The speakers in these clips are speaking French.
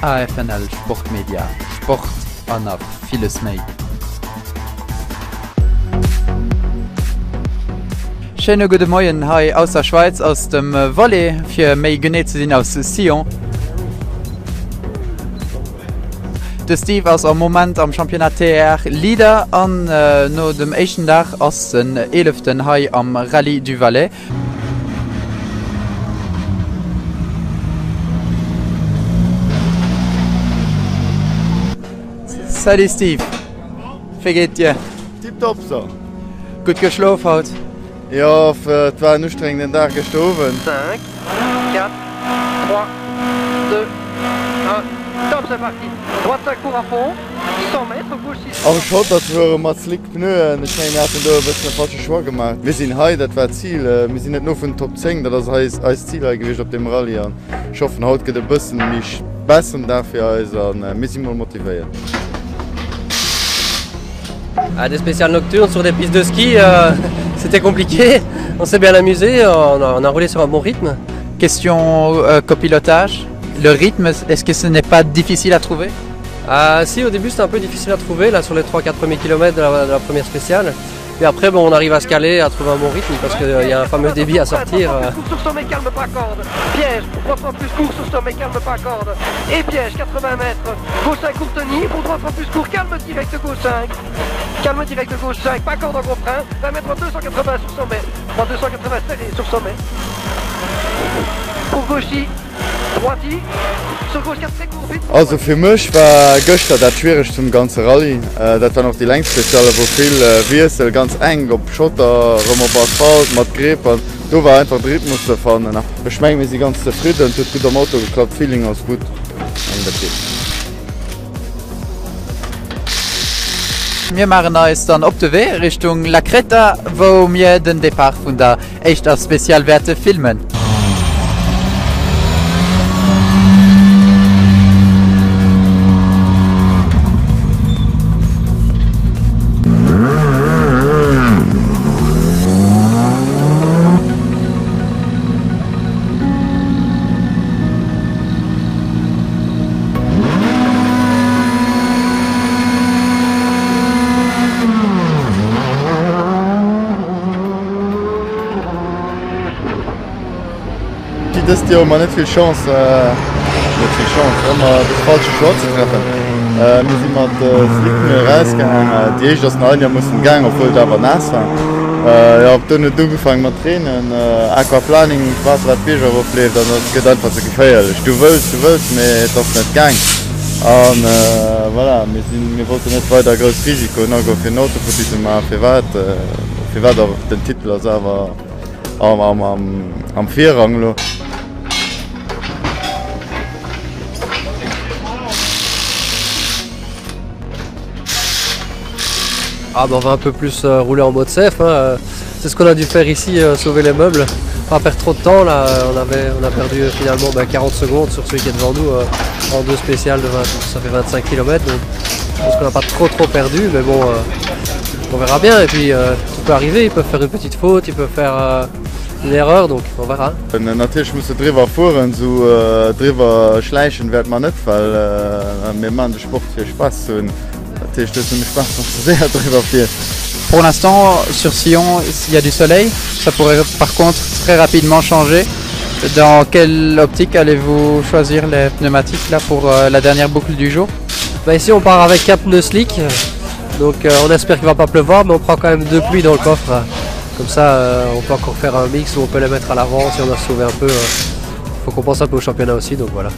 AFNL Sportmedia, Sport an a vieles méi. Schöne gute Morgen hai aus der Schweiz aus dem Volley fir méi genet ze sinn aus Sion. De Steve ass am Moment am Championat TR Lieder an no dem echten Dach ass den 11. Hai am Rallye du Valais. Salut Steve, wie geht dir? Tipptopp so. Gut geschlafen haut? Ja, es war ein anstrengender Tag gestorben. 5, 4, 3, 2, 1, top, c'est parti. Droite, ça court à fond, 100 mètres, gauche 6. Am Schotter waren mit slick Pneu, ich meine, wir hatten da ein bisschen falsche Schwach gemacht. Wir sind heute, das war das Ziel, wir sind nicht nur von Top 10, das heißt, als Ziel gewesen auf dem Rallye. Ich hoffe, heute geht ein bisschen mich besser dafür als wir sind mal motiviert. Des spéciales nocturnes sur des pistes de ski, c'était compliqué. On s'est bien amusé, on a roulé sur un bon rythme. Question copilotage, le rythme, est-ce que ce n'est pas difficile à trouver? Si, au début c'était un peu difficile à trouver, là sur les 3-4 premiers kilomètres de la première spéciale. Et après bon, on arrive à se caler, à trouver un bon rythme parce qu'il y a un fameux débit à sortir. Sur sommet, calme, pas corde. Piège, 3 fois plus court sur sommet, calme, pas corde. Et piège, 80 mètres. Gauche 5, court tenir, pour 3 fois plus court, calme direct gauche 5. Calme direct gauche 5, pas corde en gros frein. 20 mètres 280 sur sommet. 280 serré sur sommet. Pour gauche, droite, sur gauche 4 très court, vite. Also für mich war gestern das schwierigste zum ganzen Rallye. Das war noch die längste Speziale, wo viel Wirsel, ganz eng, ob Schotter, rum auf Asphalt, mit Gräbern. Da war einfach der Rhythmus davon. Ich meine, wir sind ganz zufrieden und das gute Motor geklappt, Feeling ist gut. Wir machen uns dann op de Weg Richtung La Creta, wo wir den Depart von der echter Spezialwerte filmen. Das Jahr haben wir nicht viel Chance, immer das falsche Schwarz zu treffen. Wir sind mit Slicken rausgegangen, die ersten Jahr mussten gehen, obwohl da aber nass war. Ich habe dann nicht angefangen mit Tränen, Aquaplaning, Quadratbeger auflebt, und das geht einfach zu gefährlich. Du willst, aber das nicht gegangen. Und voilà, wir wollten nicht weiter großes Risiko, noch für eine Autopolitik machen, für was den Titel selber am Vierrang. Ah bah on va un peu plus rouler en mode safe, hein. C'est ce qu'on a dû faire ici, sauver les meubles. Pas perdre trop de temps, là on a perdu finalement 40 secondes sur celui qui est devant nous en deux spéciales de 20, ça fait 25 km. Donc je pense qu'on n'a pas trop perdu, mais bon on verra bien et puis tout peut arriver, ils peuvent faire une petite faute, ils peuvent faire une erreur, donc on verra. Natürlich muss drüber fahren, so drüber schleichen wird man nicht, weil wir machen den Sport für Spaß. Pour l'instant, sur Sion, il y a du soleil. Ça pourrait par contre très rapidement changer. Dans quelle optique allez-vous choisir les pneumatiques là pour la dernière boucle du jour? Bah ici on part avec 4 pneus slick, donc on espère qu'il ne va pas pleuvoir, mais on prend quand même 2 pluies dans le coffre. Comme ça on peut encore faire un mix où on peut les mettre à l'avant si on a sauvé un peu. Faut qu'on pense un peu au championnat aussi, donc voilà.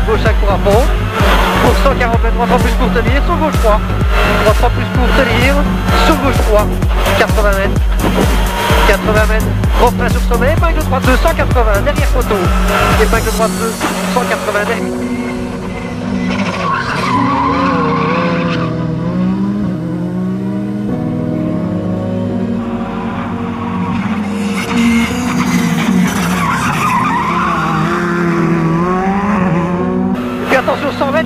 Gauche 5 court à fond, pour 140 mètres, 3 fois plus court tenir, sur gauche 3, 3 fois plus court tenir, sur gauche 3, 80 mètres, 80 mètres, refrain sur sommet, épingle droite 2, 180, derrière photo, épingle droite 2, 180 derrière.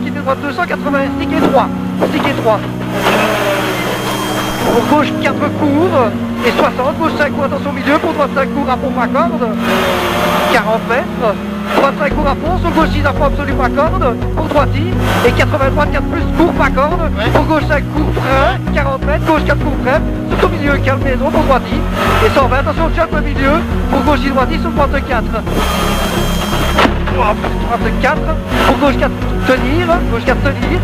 quitter droite 280, stick et 3. Stick et 3. Pour gauche 4 cours et 60, gauche 5 cours, attention au milieu, pour droite 5 cours à pompe à corde, 40 mètres, droite 5 cours à fond, sur gauche 6 à fond absolu pas corde, pour droite 10, et 80 droite 4 plus cours pas corde, pour gauche 5 cours frein, 40 mètres, gauche 4 cours frein, sur au milieu calme maison, pour droite 10, et 120, attention au jump au milieu, pour gauche 10, droite 10, sur droite 4. Droite 4, pour gauche 4 tenir, gauche 4 tenir.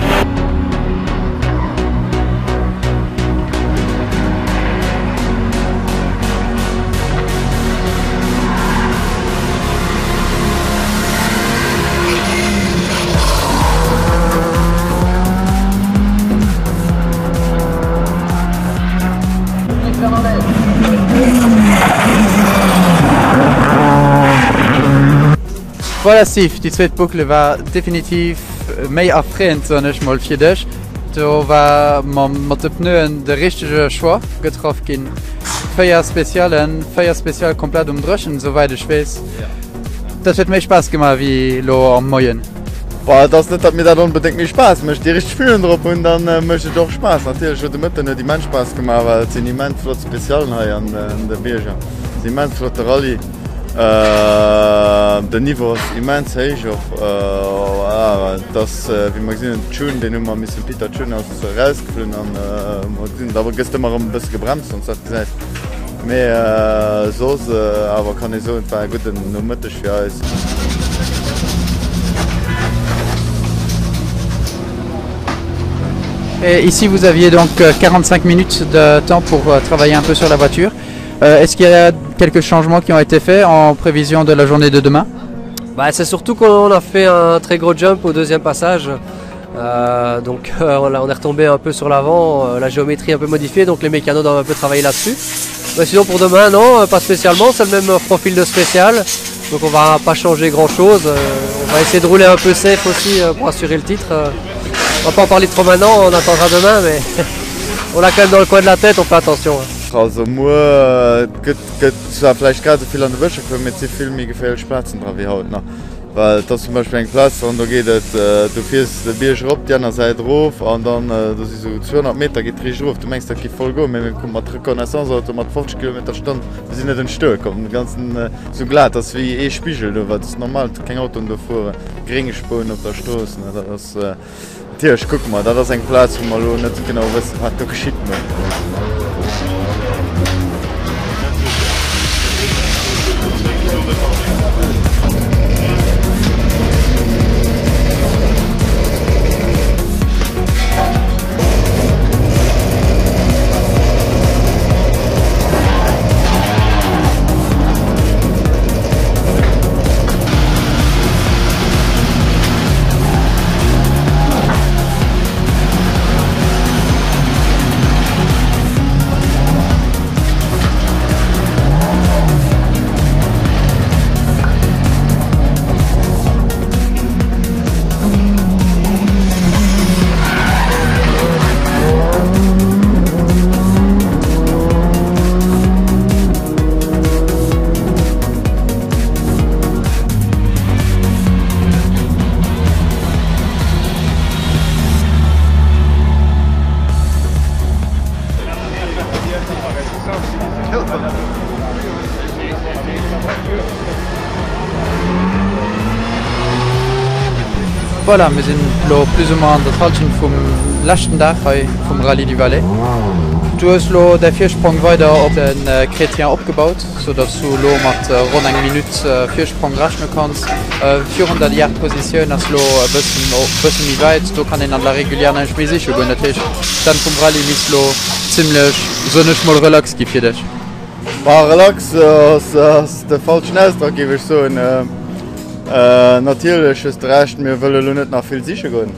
Voilà Steve, die tweede boekle was definitief mee afgerend dan ik mal voor dich. Toen was met de pneuen de richtige choix getroffen gehen. Feier spezial komplett umdrücken, soweit ich weiß. Das hat mir Spaß gemacht wie lo am Morgen. Boah, das nicht, dass mir das unbedingt mehr Spaß macht. Die richtig spielen drauf und dann möchte ich doch Spaß. Natürlich hat damit nicht die Mensch Spaß gemacht, weil es sind immens flotte Spezialen hier an der Berge. Es sind immens flotte Rallye. Der Niveau ist immens hoch. Das, wie man gesehen hat, Tschun, den haben wir mit Peter Tschun rausgeflogen. Aber gestern haben wir ein bisschen gebremst und hat gesagt, mehr so, aber kann ich so einfach gut noch mittig für uns. Et ici, vous aviez donc 45 minutes de temps pour travailler un peu sur la voiture. Est-ce qu'il y a quelques changements qui ont été faits en prévision de la journée de demain? C'est surtout qu'on a fait un très gros jump au deuxième passage. Donc on est retombé un peu sur l'avant, la géométrie un peu modifiée, donc les mécanos doivent un peu travailler là-dessus. Sinon pour demain, non, pas spécialement, c'est le même profil de spécial. Donc on va pas changer grand-chose. On va essayer de rouler un peu safe aussi pour assurer le titre. On va pas en parler trop maintenant, on attendra demain, mais on l'a quand même dans le coin de la tête, on fait attention. Also moi, zwar vielleicht gerade so viel an der Wäsche, aber mit so viel mehr gefährliche Platzen drauf wie heute noch. Weil das zum Beispiel ein Platz und da geht es, du fährst den Berg rauf, die andere Seite rauf und dann, das ist so 200 Meter, geht richtig rauf. Du meinst, das geht voll gut, wenn wir kommen mit Reconnaissance-Auto mit 50 km/h, wir sind nicht in Stück. Und ganzen, so glatt, das ist wie ein Spiegel, weil das ist normal, kein Auto davor, geringe Spuren auf der Straße. Das, natürlich, guck mal, das ist ein Platz, wo man nicht genau weiß, was da geschieht. Voilà, wir sind plus ou moins an der Falschen vom letzten Tag vom Rallye du Valais. Du hast den Viersprung weiter auf den Chrétien abgebaut, sodass du mit rund 1 Minute Viersprung rechnen kannst. 400 Yard Position hast du ein bisschen wie weit, du kannst ihn an der regulären nicht mehr sicher gehen. Natürlich, dann vom Rallye bist du ziemlich so nicht mal relax für dich. Relax ist der falsche Ausdruck, gebe ich so. Natürlich ist recht, wir wollen nicht nach viel sicher gehen.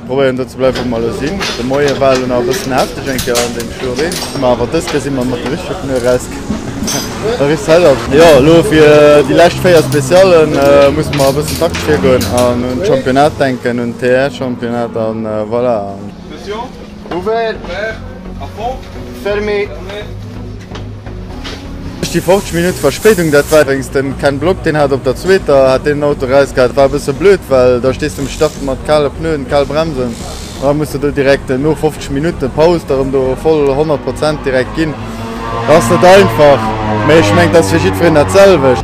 Probieren das zu bleiben, wo wir sind. Die neue Wahl noch ein bisschen heftig an dem Schuh. Aber das sind wir mit der richtigen Reis. Das ist halt ja, für die letzten 4 Spezialen muss man ein bisschen taktisch gehen. An ein Championat denken, ein TR-Championat. Voilà. Ouvert. À fond. Fermé. die 40 Minuten Verspätung, das war übrigens kein Block, den hat auf der zweite, hat den Auto rausgehauen. Das war ein bisschen blöd, weil da stehst du im Start mit kalten Pneuen, kalten Bremsen. Da musst du direkt nur 50 Minuten Pause, darum du voll 100% direkt gehen. Das ist nicht einfach, aber ich meine, das ist für ihn dasselbe.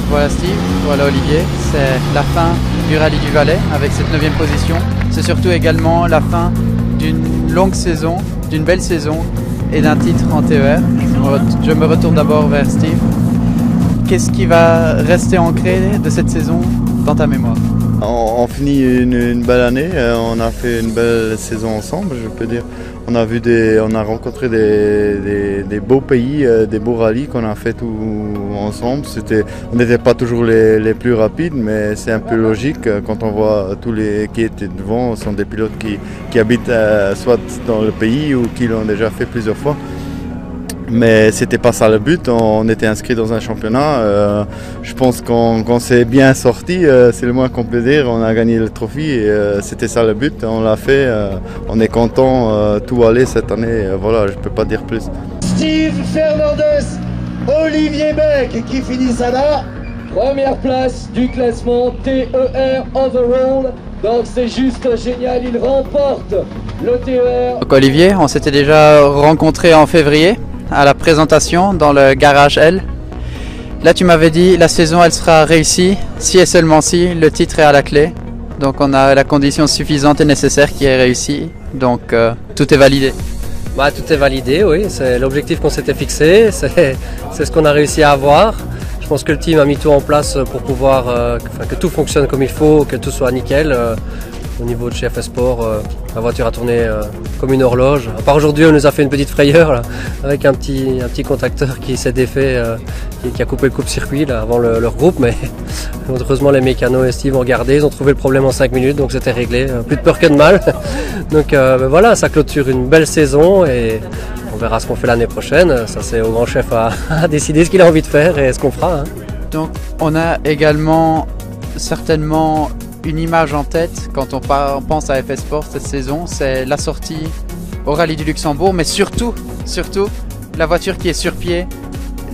Voilà Steve, voilà Olivier, c'est la fin du Rallye du Valais avec cette 9e position. C'est surtout également la fin d'une longue saison, d'une belle saison et d'un titre en TER. Je me retourne d'abord vers Steve. Qu'est-ce qui va rester ancré de cette saison dans ta mémoire? On finit une belle année, on a fait une belle saison ensemble, je peux dire. On a rencontré des beaux pays, des beaux rallyes qu'on a fait tout ensemble. On n'était pas toujours les plus rapides, mais c'est un peu logique quand on voit tous les qui étaient devant sont des pilotes qui habitent soit dans le pays ou qui l'ont déjà fait plusieurs fois. Mais c'était pas ça le but, on était inscrit dans un championnat. Je pense qu'on s'est bien sorti, c'est le moins qu'on peut dire. On a gagné le trophée et c'était ça le but, on l'a fait. On est content, tout allait cette année. Voilà, je peux pas dire plus. Steve Fernandez, Olivier Beck qui finissent à la première place du classement TER Overall. Donc c'est juste génial, il remporte le TER. Donc Olivier, on s'était déjà rencontré en février à la présentation dans le garage L. Là tu m'avais dit la saison elle sera réussie si et seulement si le titre est à la clé. Donc on a la condition suffisante et nécessaire qui est réussie. Donc tout est validé. Bah, tout est validé, oui, c'est l'objectif qu'on s'était fixé, c'est ce qu'on a réussi à avoir. Je pense que le team a mis tout en place pour pouvoir que tout fonctionne comme il faut, que tout soit nickel. Au niveau de chez FS Sport, la voiture a tourné comme une horloge. À part aujourd'hui, on nous a fait une petite frayeur là, avec un petit contacteur qui s'est défait, qui a coupé le coupe-circuit avant leur groupe. Mais heureusement, les mécanos et Steve ont regardé, ils ont trouvé le problème en 5 minutes, donc c'était réglé. Plus de peur que de mal. Donc voilà, ça clôture une belle saison et on verra ce qu'on fait l'année prochaine. Ça, c'est au grand chef à décider ce qu'il a envie de faire et ce qu'on fera. Hein. Donc on a également certainement une image en tête quand on pense à FS Sport cette saison, c'est la sortie au Rallye du Luxembourg, mais surtout la voiture qui est sur pied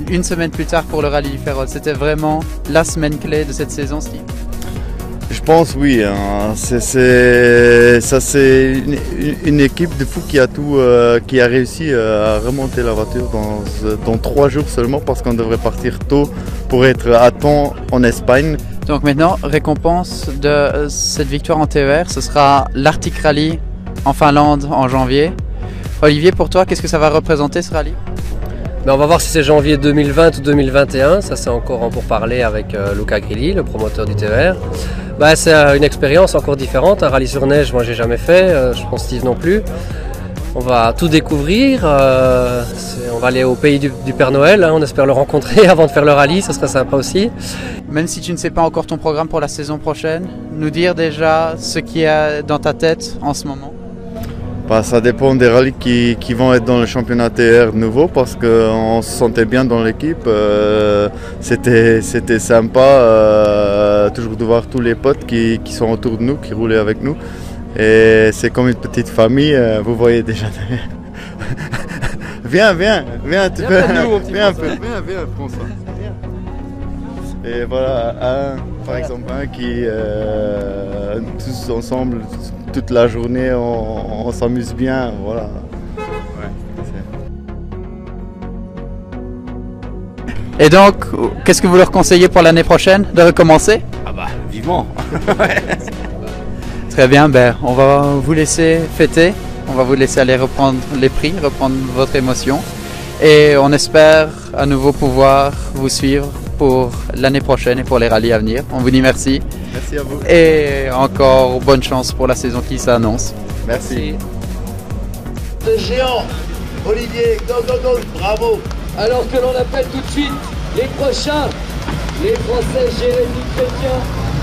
une semaine plus tard pour le Rallye du Férol. C'était vraiment la semaine clé de cette saison, Steve. Je pense oui, hein. C'est une équipe de fous qui a réussi à remonter la voiture dans 3 jours seulement parce qu'on devrait partir tôt pour être à temps en Espagne. Donc maintenant, récompense de cette victoire en TER, ce sera l'Arctic Rally en Finlande en janvier. Olivier, pour toi, qu'est-ce que ça va représenter ce rallye? On va voir si c'est janvier 2020 ou 2021, ça c'est encore en pourparlers avec Luca Grilli, le promoteur du TER. C'est une expérience encore différente, un rallye sur neige, moi j'ai jamais fait, je pense Steve non plus. On va tout découvrir, on va aller au pays du Père Noël, hein, on espère le rencontrer avant de faire le rallye, ça serait sympa aussi. Même si tu ne sais pas encore ton programme pour la saison prochaine, nous dire déjà ce qu'il y a dans ta tête en ce moment? Ça dépend des rallyes qui vont être dans le championnat TR nouveau parce qu'on se sentait bien dans l'équipe, c'était sympa toujours de voir tous les potes qui sont autour de nous, qui roulaient avec nous. Et c'est comme une petite famille, vous voyez déjà. viens, tu peux. Viens un peu. Viens, François. Et voilà, par exemple, qui tous ensemble, toute la journée, on s'amuse bien, voilà. Et donc, qu'est-ce que vous leur conseillez pour l'année prochaine? De recommencer? Vivement. Très bien, on va vous laisser fêter On va vous laisser aller reprendre les prix, reprendre votre émotion. Et on espère à nouveau pouvoir vous suivre pour l'année prochaine et pour les rallyes à venir. On vous dit merci. Merci à vous. Et encore bonne chance pour la saison qui s'annonce. Merci. Le géant, Olivier, go, go, go, bravo. Alors que l'on appelle tout de suite les prochains, les Français Jérémy Chrétien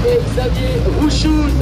et Xavier Rouchouz.